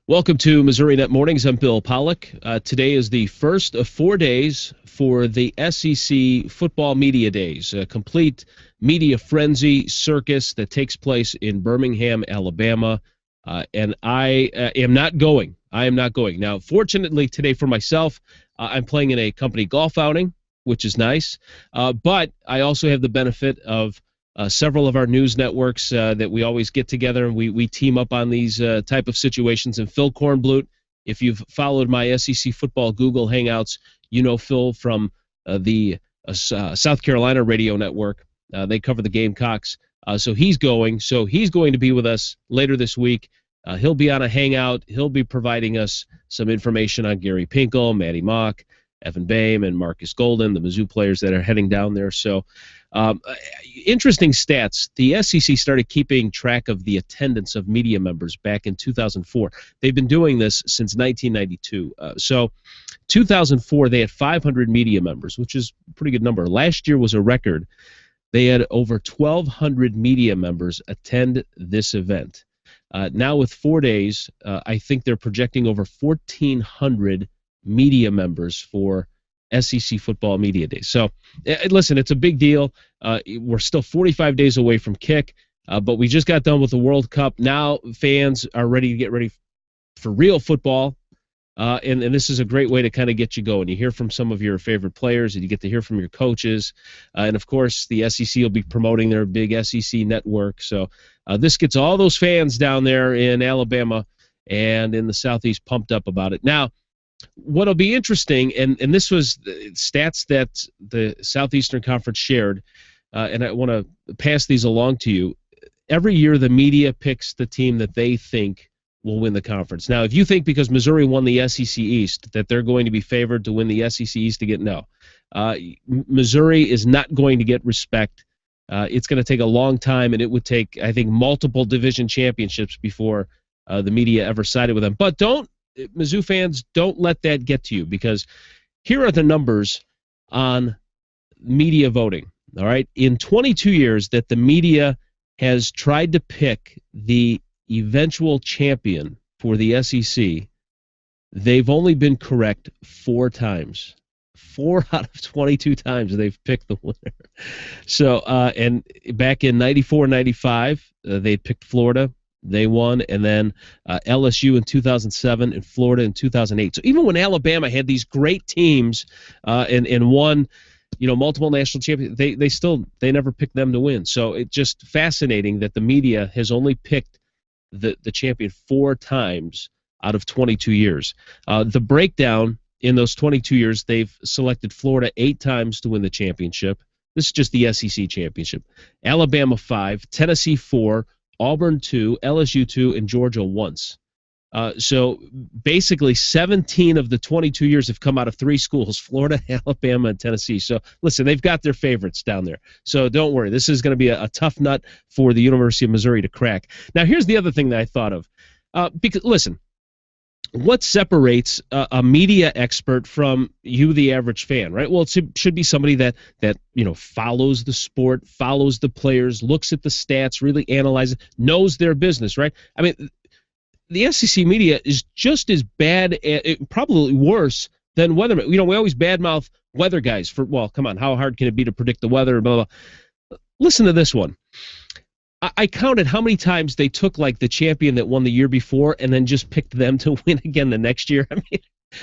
Welcome to Missouri Net Mornings. I'm Bill Pollock. Today is the first of 4 days for the SEC Football Media Days, a complete media frenzy circus that takes place in Birmingham, Alabama. And I am not going. I am not going. Now, fortunately, today for myself, I'm playing in a company golf outing, which is nice. But I also have the benefit of several of our news networks that we always get together and we team up on these type of situations. And Phil Kornblut, if you've followed my SEC Football Google Hangouts, you know Phil from the South Carolina radio network. They cover the Gamecocks. So he's going to be with us later this week. He'll be on a hangout. He'll be providing us some information on Gary Pinkel, Matty Mock, Evan Boehm, and Marcus Golden, the Mizzou players that are heading down there. So interesting stats. The SEC started keeping track of the attendance of media members back in 2004. They've been doing this since 1992. So 2004, they had 500 media members, which is a pretty good number. Last year was a record. They had over 1,200 media members attend this event. Now with 4 days, I think they're projecting over 1,400 media members for SEC Football Media Days. So, listen, it's a big deal. We're still 45 days away from kick, but we just got done with the World Cup. Now fans are ready to get ready for real football, and this is a great way to kind of get you going. You hear from some of your favorite players, and you get to hear from your coaches. And, of course, the SEC will be promoting their big SEC network. So this gets all those fans down there in Alabama and in the Southeast pumped up about it. Now, what'll be interesting, and this was stats that the Southeastern Conference shared, and I want to pass these along to you. Every year the media picks the team that they think will win the conference. Now, if you think because Missouri won the SEC East that they're going to be favored to win the SEC East again, no. Missouri is not going to get respect. It's going to take a long time, and it would take, I think, multiple division championships before the media ever sided with them. But Mizzou fans, don't let that get to you, because here are the numbers on media voting. All right, in 22 years that the media has tried to pick the eventual champion for the SEC, they've only been correct 4 times. 4 out of 22 times they've picked the winner. So, and back in 94-95, they picked Florida. They won, and then LSU in 2007 and Florida in 2008. So even when Alabama had these great teams and won, multiple national champions, they never picked them to win. So it's just fascinating that the media has only picked the champion 4 times out of 22 years. The breakdown in those 22 years, they've selected Florida 8 times to win the championship. This is just the SEC championship. Alabama 5, Tennessee 4, Auburn 2, LSU 2, and Georgia once. So basically 17 of the 22 years have come out of 3 schools, Florida, Alabama, and Tennessee. So listen, they've got their favorites down there. So don't worry. This is going to be a tough nut for the University of Missouri to crack. Now here's the other thing that I thought of. Because listen, what separates a media expert from you, the average fan, right? Well, it should be somebody that follows the sport, follows the players, looks at the stats, really analyzes, knows their business, right? I mean, the SEC media is just as bad, probably worse than weathermen. We always badmouth weather guys for, well, come on, how hard can it be to predict the weather? Blah, blah, blah. Listen to this one. I counted how many times they took like the champion that won the year before and then just picked them to win again the next year.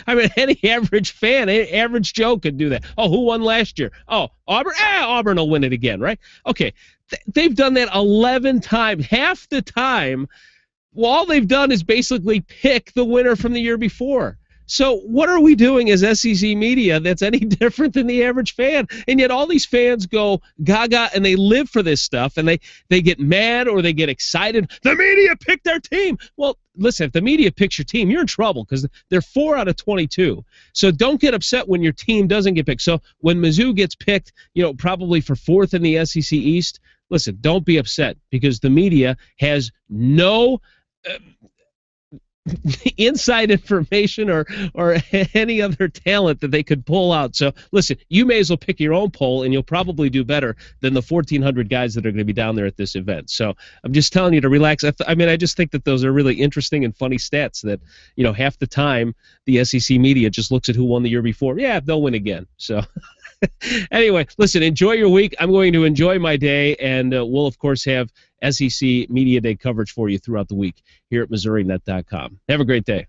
I mean, any average fan, any average Joe could do that. Oh, who won last year? Oh, Auburn. Auburn will win it again, right? Okay, they've done that 11 times. Half the time, well, all they've done is basically pick the winner from the year before. So what are we doing as SEC media that's any different than the average fan? And yet all these fans go gaga and they live for this stuff, and they get mad or they get excited. The media picked their team. Well, listen, if the media picks your team, you're in trouble because they're 4 out of 22. So don't get upset when your team doesn't get picked. So when Mizzou gets picked, probably for 4th in the SEC East, listen, don't be upset because the media has no inside information or any other talent that they could pull out. So listen, you may as well pick your own poll, and you'll probably do better than the 1,400 guys that are going to be down there at this event. So I'm just telling you to relax. I just think that those are really interesting and funny stats that, half the time the SEC media just looks at who won the year before. Yeah, they'll win again. So anyway, listen, enjoy your week. I'm going to enjoy my day, and we'll, of course, have SEC Media Day coverage for you throughout the week here at MissouriNet.com. Have a great day.